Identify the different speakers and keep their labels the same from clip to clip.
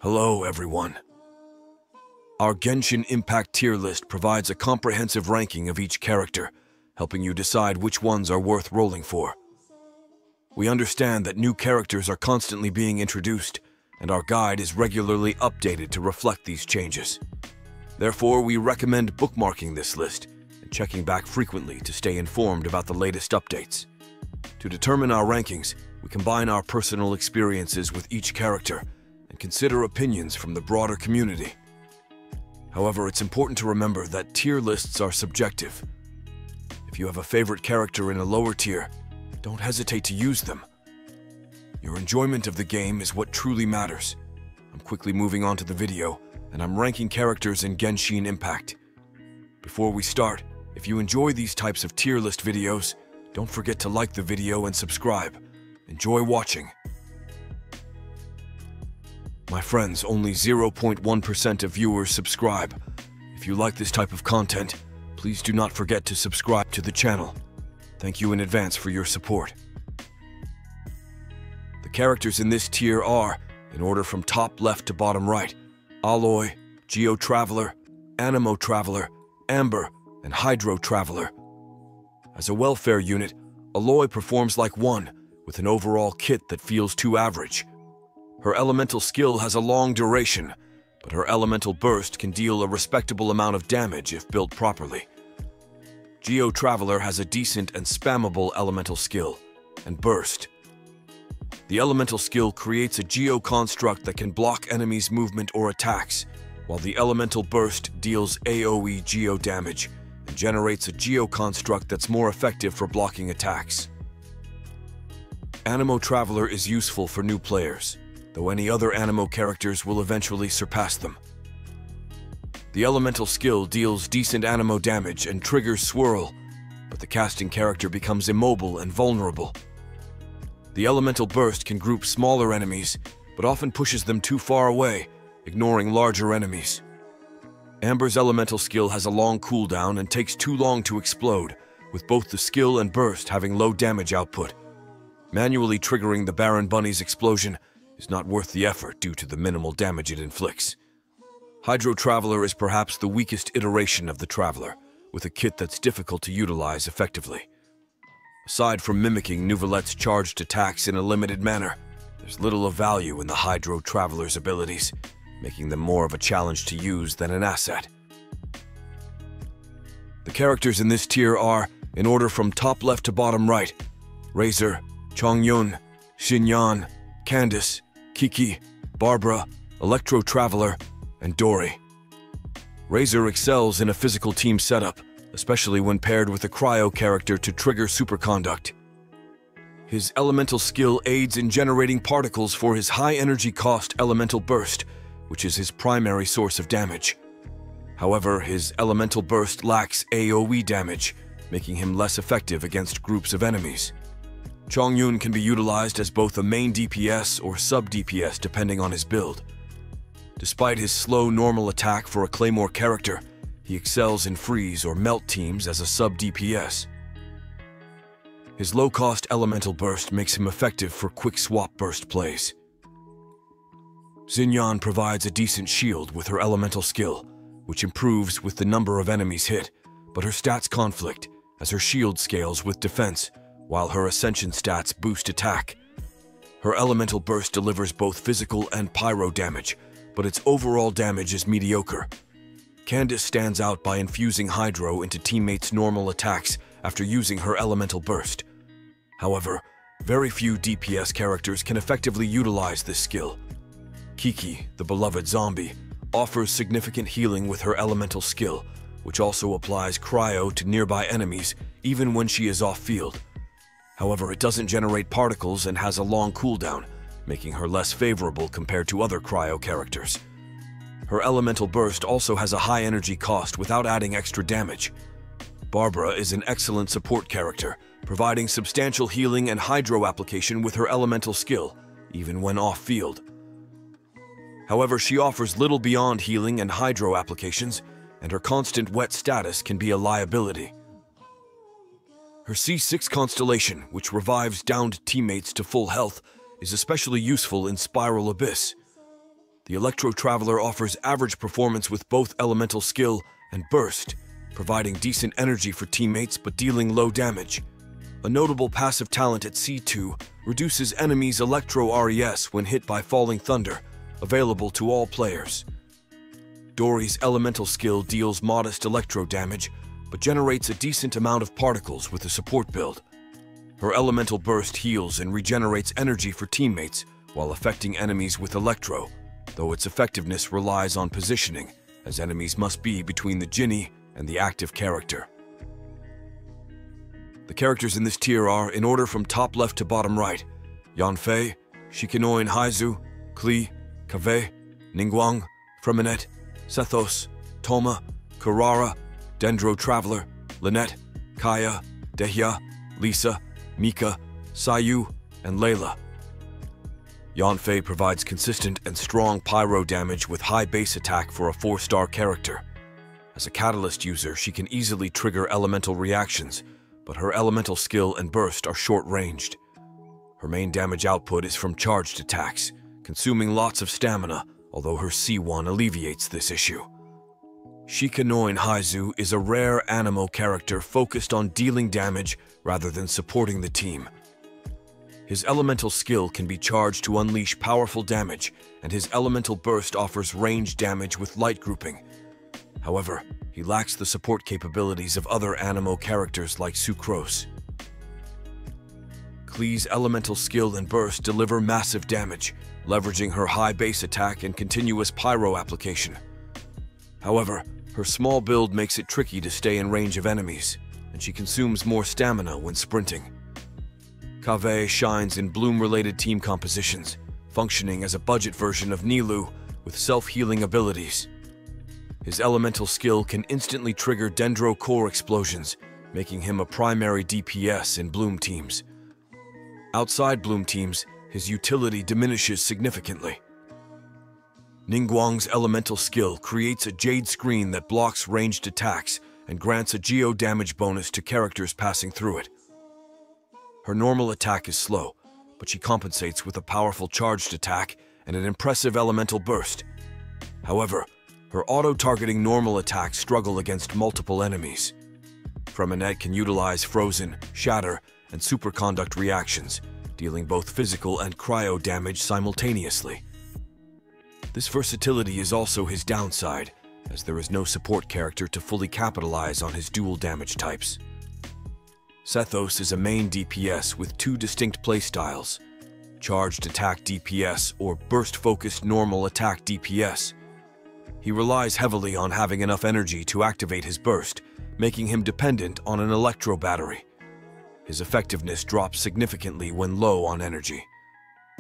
Speaker 1: Hello, everyone. Our Genshin Impact tier list provides a comprehensive ranking of each character, helping you decide which ones are worth rolling for. We understand that new characters are constantly being introduced, and our guide is regularly updated to reflect these changes. Therefore, we recommend bookmarking this list and checking back frequently to stay informed about the latest updates. To determine our rankings, we combine our personal experiences with each character and consider opinions from the broader community. However, it's important to remember that tier lists are subjective. If you have a favorite character in a lower tier, don't hesitate to use them. Your enjoyment of the game is what truly matters. I'm quickly moving on to the video, and I'm ranking characters in Genshin Impact. Before we start, if you enjoy these types of tier list videos, don't forget to like the video and subscribe. Enjoy watching. My friends, only 0.1% of viewers subscribe. If you like this type of content, please do not forget to subscribe to the channel. Thank you in advance for your support. The characters in this tier are, in order from top left to bottom right, Aloy, Geo Traveler, Anemo Traveler, Amber, and Hydro Traveler. As a welfare unit, Aloy performs like one, with an overall kit that feels too average. Her elemental skill has a long duration, but her elemental burst can deal a respectable amount of damage if built properly. Geo Traveler has a decent and spammable elemental skill and burst. The elemental skill creates a Geo construct that can block enemies' movement or attacks, while the elemental burst deals AoE Geo damage and generates a Geo construct that's more effective for blocking attacks. Anemo Traveler is useful for new players, though any other Anemo characters will eventually surpass them. The elemental skill deals decent Anemo damage and triggers Swirl, but the casting character becomes immobile and vulnerable. The elemental burst can group smaller enemies, but often pushes them too far away, ignoring larger enemies. Amber's elemental skill has a long cooldown and takes too long to explode, with both the skill and burst having low damage output. Manually triggering the Baron Bunny's explosion is not worth the effort due to the minimal damage it inflicts. Hydro Traveler is perhaps the weakest iteration of the Traveler, with a kit that's difficult to utilize effectively. Aside from mimicking Neuvillette's charged attacks in a limited manner, there's little of value in the Hydro Traveler's abilities, making them more of a challenge to use than an asset. The characters in this tier are, in order from top left to bottom right, Razor, Chongyun, Xinyan, Candice, Kiki, Barbara, Electro Traveler, and Dori. Razor excels in a physical team setup, especially when paired with a cryo character to trigger superconduct. His elemental skill aids in generating particles for his high energy cost elemental burst, which is his primary source of damage. However, his elemental burst lacks AoE damage, making him less effective against groups of enemies. Chongyun can be utilized as both a main DPS or sub-DPS depending on his build. Despite his slow normal attack for a Claymore character, he excels in freeze or melt teams as a sub-DPS. His low-cost elemental burst makes him effective for quick swap burst plays. Xinyan provides a decent shield with her elemental skill, which improves with the number of enemies hit, but her stats conflict as her shield scales with defense, while her ascension stats boost attack. Her elemental burst delivers both physical and pyro damage, but its overall damage is mediocre. Candice stands out by infusing Hydro into teammates' normal attacks after using her elemental burst. However, very few DPS characters can effectively utilize this skill. Kiki, the beloved zombie, offers significant healing with her elemental skill, which also applies cryo to nearby enemies even when she is off-field. However, it doesn't generate particles and has a long cooldown, making her less favorable compared to other cryo characters. Her elemental burst also has a high energy cost without adding extra damage. Barbara is an excellent support character, providing substantial healing and hydro application with her elemental skill, even when off-field. However, she offers little beyond healing and hydro applications, and her constant wet status can be a liability. Her C6 constellation, which revives downed teammates to full health, is especially useful in Spiral Abyss. The Electro Traveler offers average performance with both elemental skill and burst, providing decent energy for teammates but dealing low damage. A notable passive talent at C2 reduces enemies' Electro RES when hit by falling thunder, available to all players. Dory's elemental skill deals modest electro damage, but generates a decent amount of particles with a support build. Her elemental burst heals and regenerates energy for teammates while affecting enemies with electro, though its effectiveness relies on positioning, as enemies must be between the Jinni and the active character. The characters in this tier are, in order from top left to bottom right, Yanfei, Shikanoin Haizu, Klee, Kaveh, Ningguang, Freminet, Sethos, Thoma, Kirara, Dendro Traveler, Lynette, Kaya, Dehya, Lisa, Mika, Sayu, and Layla. Yanfei provides consistent and strong pyro damage with high base attack for a 4-star character. As a catalyst user, she can easily trigger elemental reactions, but her elemental skill and burst are short-ranged. Her main damage output is from charged attacks, consuming lots of stamina, although her C1 alleviates this issue. Shikanoin Haizu is a rare Anemo character focused on dealing damage rather than supporting the team. His elemental skill can be charged to unleash powerful damage, and his elemental burst offers range damage with light grouping. However, he lacks the support capabilities of other Anemo characters like Sucrose. Klee's elemental skill and burst deliver massive damage, leveraging her high base attack and continuous pyro application. However, her small build makes it tricky to stay in range of enemies, and she consumes more stamina when sprinting. Kaveh shines in Bloom-related team compositions, functioning as a budget version of Nilou with self-healing abilities. His elemental skill can instantly trigger Dendro core explosions, making him a primary DPS in Bloom teams. Outside Bloom teams, his utility diminishes significantly. Ningguang's elemental skill creates a jade screen that blocks ranged attacks and grants a geo damage bonus to characters passing through it. Her normal attack is slow, but she compensates with a powerful charged attack and an impressive elemental burst. However, her auto-targeting normal attacks struggle against multiple enemies. Freminet can utilize Frozen, Shatter, and Superconduct reactions, dealing both physical and cryo damage simultaneously. This versatility is also his downside, as there is no support character to fully capitalize on his dual damage types. Sethos is a main DPS with 2 distinct playstyles: charged attack DPS or burst-focused normal attack DPS. He relies heavily on having enough energy to activate his burst, making him dependent on an electro battery. His effectiveness drops significantly when low on energy.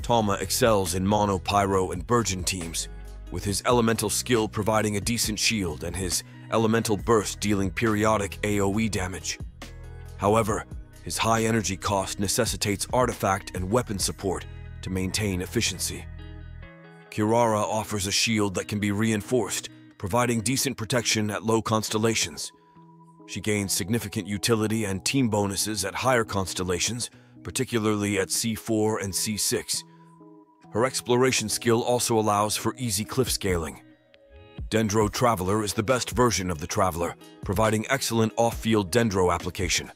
Speaker 1: Thoma excels in Mono, Pyro, and Burgeon teams, with his elemental skill providing a decent shield and his elemental burst dealing periodic AoE damage. However, his high energy cost necessitates artifact and weapon support to maintain efficiency. Kirara offers a shield that can be reinforced, providing decent protection at low constellations. She gains significant utility and team bonuses at higher constellations, particularly at C4 and C6. Her exploration skill also allows for easy cliff scaling. Dendro Traveler is the best version of the Traveler, providing excellent off-field Dendro application.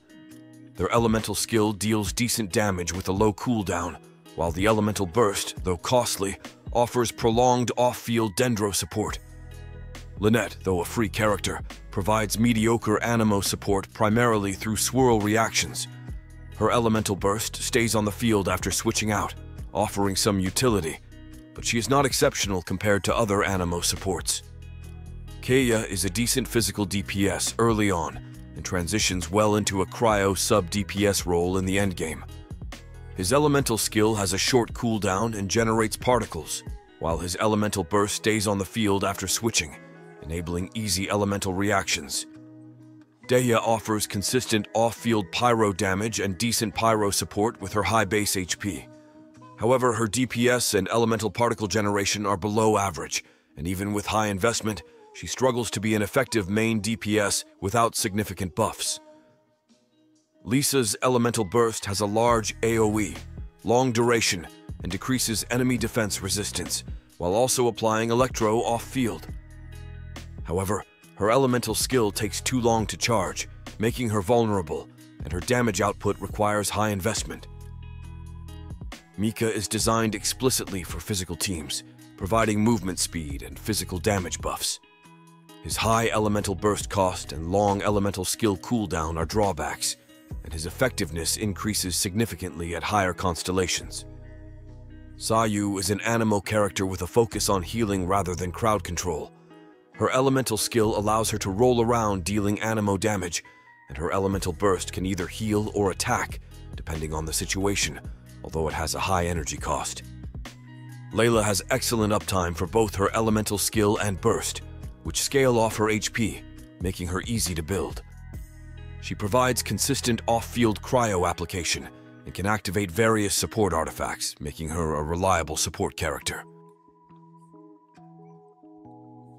Speaker 1: Their elemental skill deals decent damage with a low cooldown, while the elemental burst, though costly, offers prolonged off-field Dendro support. Lynette, though a free character, provides mediocre Anemo support primarily through swirl reactions. Her elemental burst stays on the field after switching out, offering some utility, but she is not exceptional compared to other Anemo supports. Kaya is a decent physical DPS early on and transitions well into a cryo sub-DPS role in the endgame. His elemental skill has a short cooldown and generates particles, while his elemental burst stays on the field after switching, enabling easy elemental reactions. Dehya offers consistent off-field pyro damage and decent pyro support with her high base HP. However, her DPS and elemental particle generation are below average, and even with high investment, she struggles to be an effective main DPS without significant buffs. Lisa's elemental burst has a large AoE, long duration, and decreases enemy defense resistance, while also applying Electro off-field. However, her elemental skill takes too long to charge, making her vulnerable, and her damage output requires high investment. Mika is designed explicitly for physical teams, providing movement speed and physical damage buffs. His high elemental burst cost and long elemental skill cooldown are drawbacks, and his effectiveness increases significantly at higher constellations. Sayu is an Anemo character with a focus on healing rather than crowd control. Her elemental skill allows her to roll around dealing Anemo damage, and her elemental burst can either heal or attack, depending on the situation, although it has a high energy cost. Layla has excellent uptime for both her elemental skill and burst, which scale off her HP, making her easy to build. She provides consistent off-field cryo application and can activate various support artifacts, making her a reliable support character.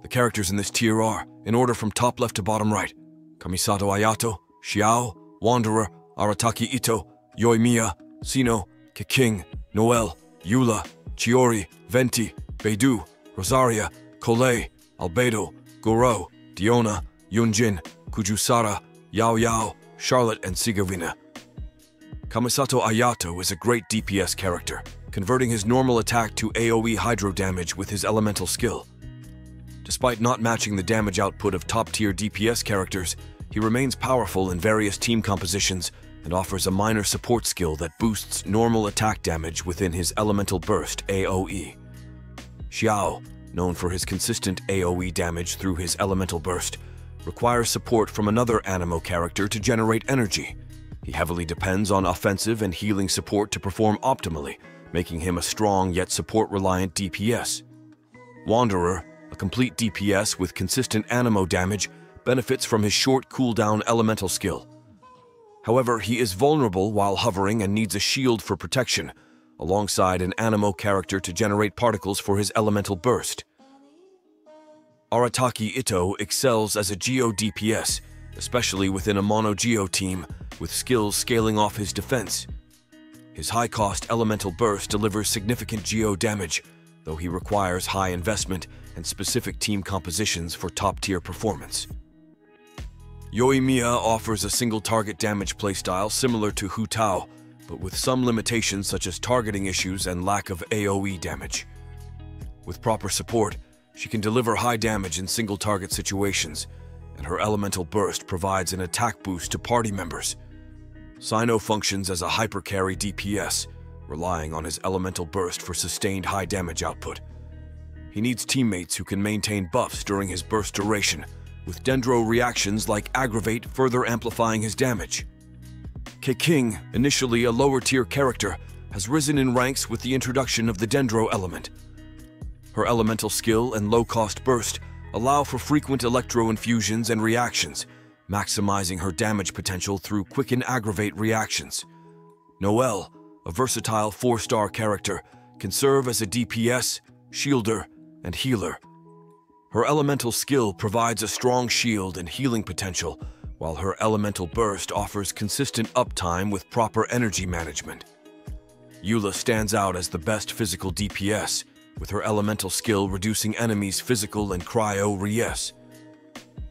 Speaker 1: The characters in this tier are, in order from top left to bottom right, Kamisato Ayato, Xiao, Wanderer, Arataki Ito, Yoimiya, Sino, Keqing, Noelle, Eula, Chiori, Venti, Beidou, Rosaria, Collei, Albedo, Goro, Diona, Yunjin, Kujusara, Yao Yao, Charlotte, and Sigurvina. Kamisato Ayato is a great DPS character, converting his normal attack to AoE hydro damage with his elemental skill. Despite not matching the damage output of top-tier DPS characters, he remains powerful in various team compositions and offers a minor support skill that boosts normal attack damage within his elemental burst AoE. Xiao, known for his consistent AoE damage through his elemental burst, requires support from another Anemo character to generate energy. He heavily depends on offensive and healing support to perform optimally, making him a strong yet support-reliant DPS. Wanderer, a complete DPS with consistent Anemo damage, benefits from his short cooldown elemental skill. However, he is vulnerable while hovering and needs a shield for protection, alongside an Anemo character to generate particles for his elemental burst. Arataki Ito excels as a Geo DPS, especially within a mono Geo team, with skills scaling off his defense. His high-cost elemental burst delivers significant Geo damage, though he requires high investment and specific team compositions for top-tier performance. Yoimiya offers a single-target damage playstyle similar to Hu Tao, but with some limitations such as targeting issues and lack of AoE damage. With proper support, she can deliver high damage in single-target situations, and her elemental burst provides an attack boost to party members. Sino functions as a hyper-carry DPS, relying on his elemental burst for sustained high damage output. He needs teammates who can maintain buffs during his burst duration, with Dendro reactions like Aggravate further amplifying his damage. Keqing, initially a lower-tier character, has risen in ranks with the introduction of the Dendro element. Her elemental skill and low-cost burst allow for frequent electro infusions and reactions, maximizing her damage potential through quicken Aggravate reactions. Noelle, a versatile 4-star character, can serve as a DPS, shielder, and healer. Her elemental skill provides a strong shield and healing potential, while her elemental burst offers consistent uptime with proper energy management. Eula stands out as the best physical DPS, with her elemental skill reducing enemies' physical and cryo res.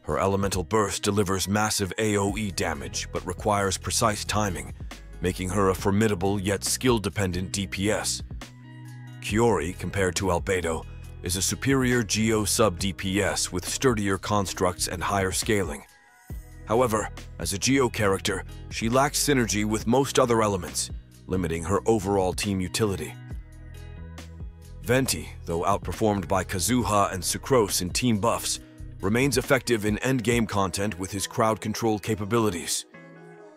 Speaker 1: Her elemental burst delivers massive AoE damage but requires precise timing, making her a formidable yet skill-dependent DPS. Chiori, compared to Albedo, is a superior Geo sub-DPS with sturdier constructs and higher scaling. However, as a Geo character, she lacks synergy with most other elements, limiting her overall team utility. Venti, though outperformed by Kazuha and Sucrose in team buffs, remains effective in endgame content with his crowd control capabilities.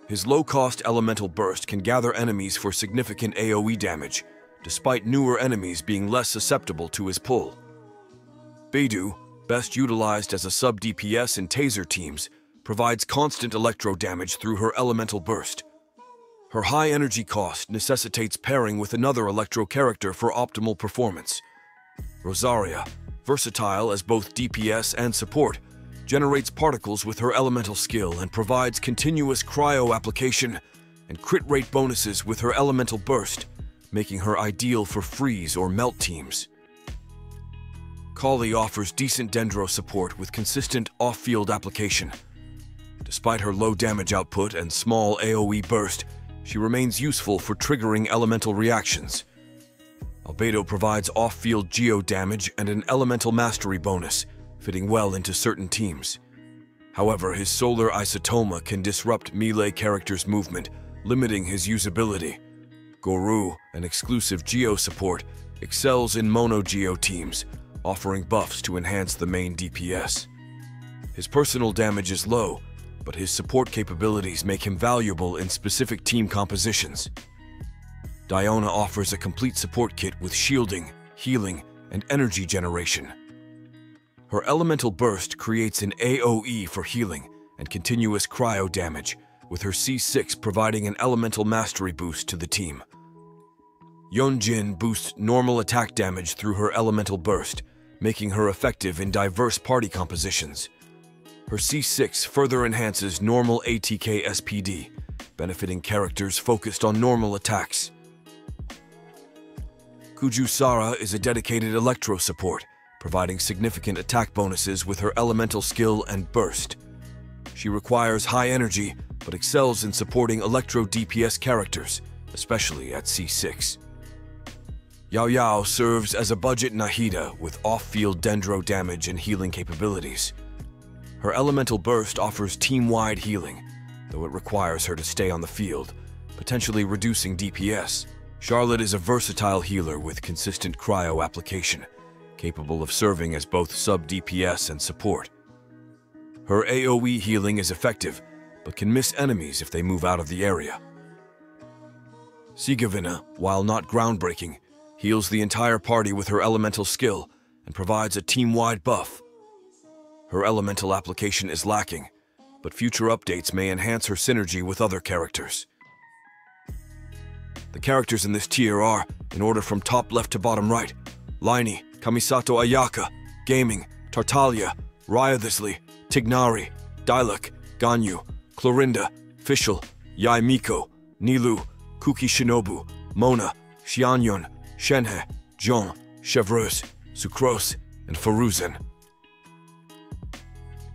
Speaker 1: His low-cost elemental burst can gather enemies for significant AoE damage, despite newer enemies being less susceptible to his pull. Beidou, best utilized as a sub-DPS in taser teams, provides constant electro damage through her elemental burst. Her high energy cost necessitates pairing with another electro character for optimal performance. Rosaria, versatile as both DPS and support, generates particles with her elemental skill and provides continuous cryo application and crit rate bonuses with her elemental burst, making her ideal for freeze or melt teams. Kali offers decent Dendro support with consistent off-field application. Despite her low damage output and small AoE burst, she remains useful for triggering elemental reactions. Albedo provides off-field geo damage and an elemental mastery bonus, fitting well into certain teams. However, his solar isotoma can disrupt melee characters' movement, limiting his usability. Goru, an exclusive geo support, excels in mono-geo teams, offering buffs to enhance the main DPS. His personal damage is low, but his support capabilities make him valuable in specific team compositions. Diona offers a complete support kit with shielding, healing, and energy generation. Her elemental burst creates an AoE for healing and continuous cryo damage, with her C6 providing an elemental mastery boost to the team. Yeonjin boosts normal attack damage through her elemental burst, making her effective in diverse party compositions. Her C6 further enhances normal ATK SPD, benefiting characters focused on normal attacks. Kujusara is a dedicated electro support, providing significant attack bonuses with her elemental skill and burst. She requires high energy, but excels in supporting electro DPS characters, especially at C6. Yao Yao serves as a budget Nahida with off-field Dendro damage and healing capabilities. Her elemental burst offers team-wide healing, though it requires her to stay on the field, potentially reducing DPS. Charlotte is a versatile healer with consistent cryo application, capable of serving as both sub-DPS and support. Her AoE healing is effective, but can miss enemies if they move out of the area. Sigavina, while not groundbreaking, heals the entire party with her elemental skill and provides a team-wide buff. Her elemental application is lacking, but future updates may enhance her synergy with other characters. The characters in this tier are, in order from top left to bottom right, Laini, Kamisato Ayaka, Gaming, Tartaglia, Raya Tignari, Diluc, Ganyu, Clorinda, Fischl, Yae Miko, Nilou, Kuki Shinobu, Mona, Xianyun, Shenhe, Jean, Chevreuse, Sucrose, and Faruzen.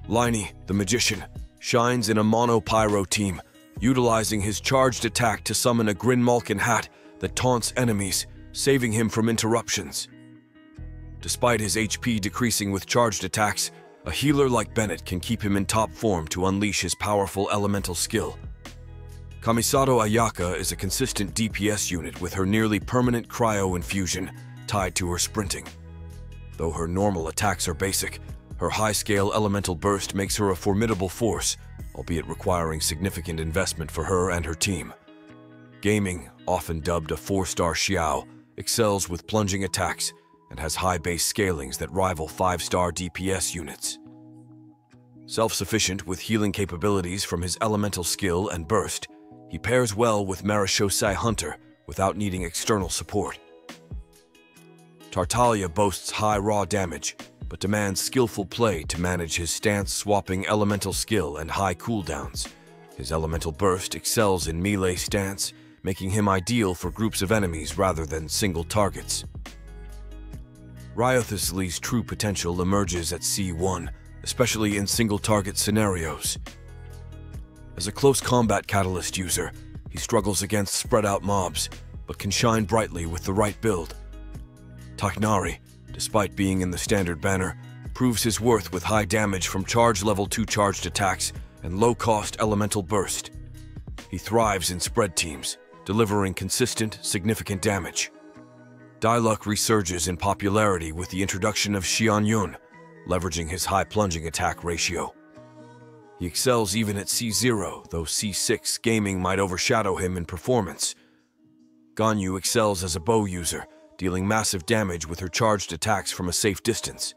Speaker 1: Laini, the Magician, shines in a mono-pyro team, utilizing his charged attack to summon a Grin-Malkin hat that taunts enemies, saving him from interruptions. Despite his HP decreasing with charged attacks, a healer like Bennett can keep him in top form to unleash his powerful elemental skill. Kamisato Ayaka is a consistent DPS unit with her nearly permanent cryo infusion tied to her sprinting. Though her normal attacks are basic, her high-scale elemental burst makes her a formidable force, albeit requiring significant investment for her and her team. Gaming, often dubbed a 4-star Xiao, excels with plunging attacks and has high base scalings that rival 5-star DPS units. Self-sufficient with healing capabilities from his elemental skill and burst, he pairs well with Marechaussee Hunter without needing external support. Tartaglia boasts high raw damage, but demands skillful play to manage his stance-swapping elemental skill and high cooldowns. His elemental burst excels in melee stance, making him ideal for groups of enemies rather than single targets. Ryothusli's true potential emerges at C1, especially in single-target scenarios. As a close combat catalyst user, he struggles against spread-out mobs, but can shine brightly with the right build. Tignari, despite being in the standard banner, proves his worth with high damage from charge level 2 charged attacks and low-cost elemental burst. He thrives in spread teams, delivering consistent, significant damage. Diluc resurges in popularity with the introduction of Xianyun, leveraging his high plunging attack ratio. He excels even at C0, though C6 Gaming might overshadow him in performance. Ganyu excels as a bow user, dealing massive damage with her charged attacks from a safe distance.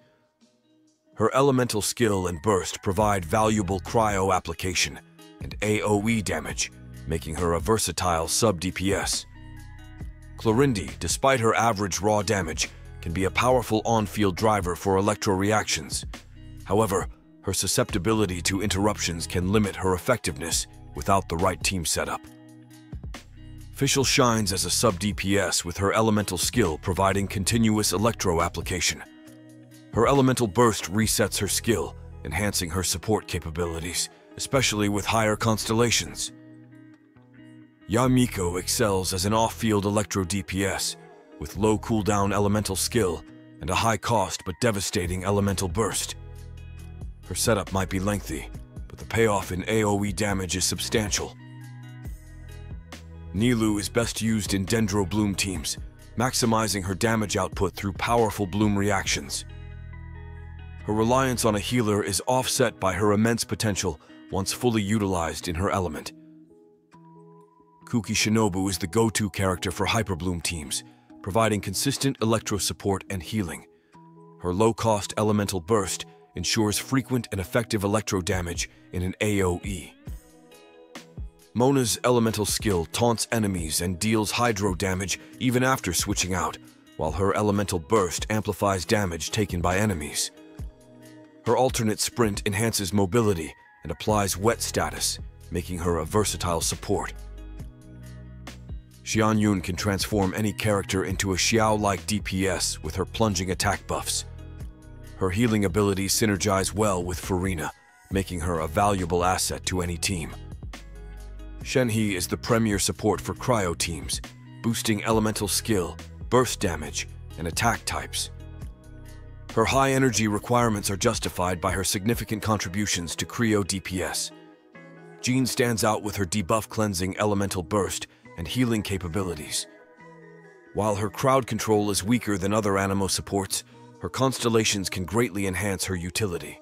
Speaker 1: Her elemental skill and burst provide valuable cryo application and AoE damage, making her a versatile sub-DPS. Clorinde, despite her average raw damage, can be a powerful on-field driver for electro reactions. However, her susceptibility to interruptions can limit her effectiveness without the right team setup. Fischl shines as a sub-DPS with her elemental skill providing continuous electro application. Her elemental burst resets her skill, enhancing her support capabilities, especially with higher constellations. Yamiko excels as an off-field electro DPS, with low cooldown elemental skill and a high-cost but devastating elemental burst. Her setup might be lengthy, but the payoff in AoE damage is substantial. Nilou is best used in Dendro Bloom teams, maximizing her damage output through powerful Bloom reactions. Her reliance on a healer is offset by her immense potential once fully utilized in her element. Kuki Shinobu is the go-to character for Hyperbloom teams, providing consistent electro support and healing. Her low-cost elemental burst ensures frequent and effective electro damage in an AoE. Mona's elemental skill taunts enemies and deals hydro damage even after switching out, while her elemental burst amplifies damage taken by enemies. Her alternate sprint enhances mobility and applies wet status, making her a versatile support. Xianyun can transform any character into a Xiao-like DPS with her plunging attack buffs. Her healing abilities synergize well with Furina, making her a valuable asset to any team. Shenhe is the premier support for cryo teams, boosting elemental skill, burst damage, and attack types. Her high energy requirements are justified by her significant contributions to cryo DPS. Jean stands out with her debuff cleansing elemental burst and healing capabilities. While her crowd control is weaker than other Anemo supports, her constellations can greatly enhance her utility.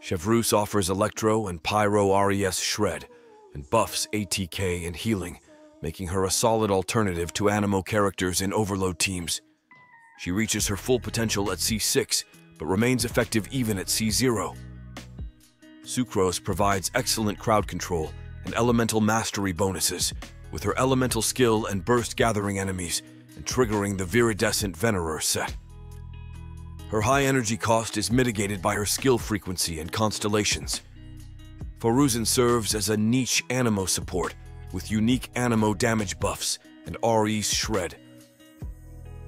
Speaker 1: Chevreuse offers Electro and Pyro RES Shred, and buffs ATK and healing, making her a solid alternative to Anemo characters in Overload teams. She reaches her full potential at C6, but remains effective even at C0. Sucrose provides excellent crowd control and elemental mastery bonuses, with her elemental skill and burst gathering enemies and triggering the Viridescent Venerer set. Her high energy cost is mitigated by her skill frequency and constellations. Foruzan serves as a niche Anemo support with unique Anemo damage buffs and RE's Shred.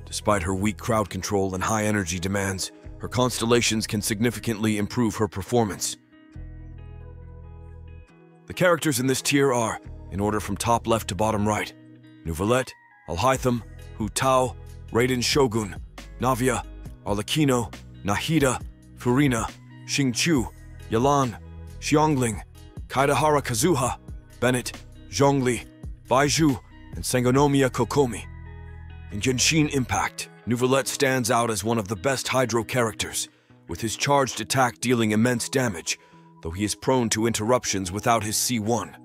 Speaker 1: Despite her weak crowd control and high energy demands, her constellations can significantly improve her performance. The characters in this tier are, in order from top left to bottom right, Neuvillette, Alhaitham, Hu Tao, Raiden Shogun, Navia, Arlecchino, Nahida, Furina, Xingqiu, Yelan, Xiongling, Kaedehara Kazuha, Bennett, Zhongli, Baizhu, and Sangonomiya Kokomi. In Genshin Impact, Neuvillette stands out as one of the best Hydro characters, with his charged attack dealing immense damage, though he is prone to interruptions without his C1.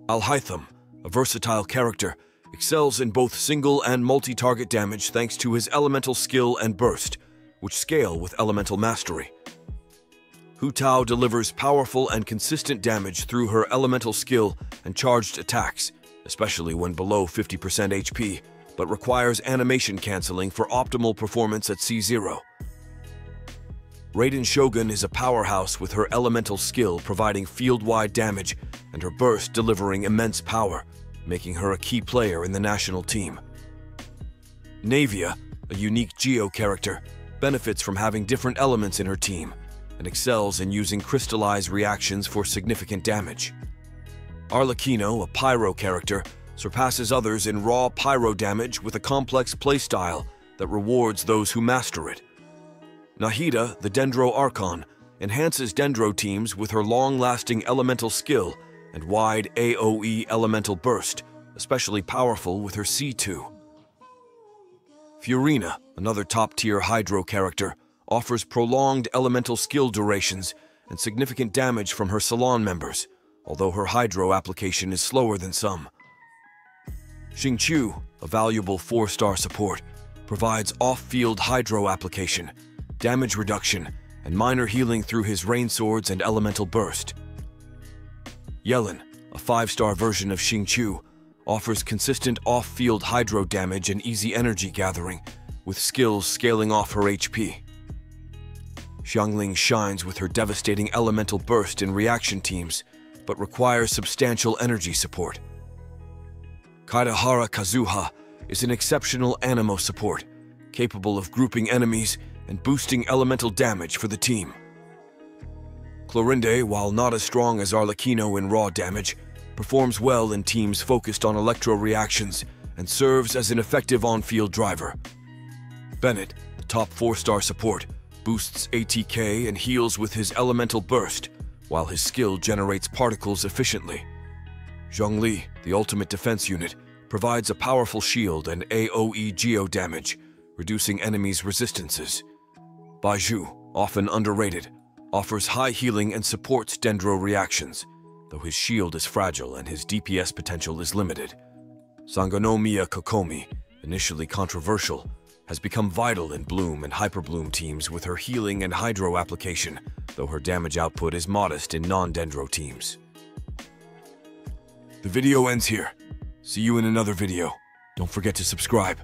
Speaker 1: Alhaitham, a versatile character, excels in both single and multi-target damage thanks to his elemental skill and burst, which scale with elemental mastery. Hu Tao delivers powerful and consistent damage through her elemental skill and charged attacks, especially when below 50% HP, but requires animation canceling for optimal performance at C0. Raiden Shogun is a powerhouse with her elemental skill providing field-wide damage and her burst delivering immense power, making her a key player in the national team. Navia, a unique Geo character, benefits from having different elements in her team and excels in using crystallized reactions for significant damage. Arlecchino, a Pyro character, surpasses others in raw Pyro damage with a complex playstyle that rewards those who master it. Nahida, the Dendro Archon, enhances Dendro teams with her long-lasting elemental skill and wide AoE elemental burst, especially powerful with her C2. Furina, another top-tier Hydro character, offers prolonged elemental skill durations and significant damage from her Salon members, although her Hydro application is slower than some. Xingqiu, a valuable 4-star support, provides off-field Hydro application, damage reduction, and minor healing through his rain swords and elemental burst. Yelan, a 5-star version of Xingqiu, offers consistent off-field Hydro damage and easy energy gathering, with skills scaling off her HP. Xiongling shines with her devastating elemental burst in reaction teams, but requires substantial energy support. Kaedehara Kazuha is an exceptional Anemo support, capable of grouping enemies and boosting elemental damage for the team. Clorinde, while not as strong as Arlecchino in raw damage, performs well in teams focused on electro reactions and serves as an effective on-field driver. Bennett, the top 4-star support, boosts ATK and heals with his elemental burst, while his skill generates particles efficiently. Zhongli, the ultimate defense unit, provides a powerful shield and AoE geo damage, reducing enemies' resistances. Baizhu, often underrated, offers high healing and supports Dendro reactions, though his shield is fragile and his DPS potential is limited. Sangonomiya Kokomi, initially controversial, has become vital in Bloom and Hyperbloom teams with her healing and hydro application, though her damage output is modest in non-Dendro teams. The video ends here. See you in another video. Don't forget to subscribe.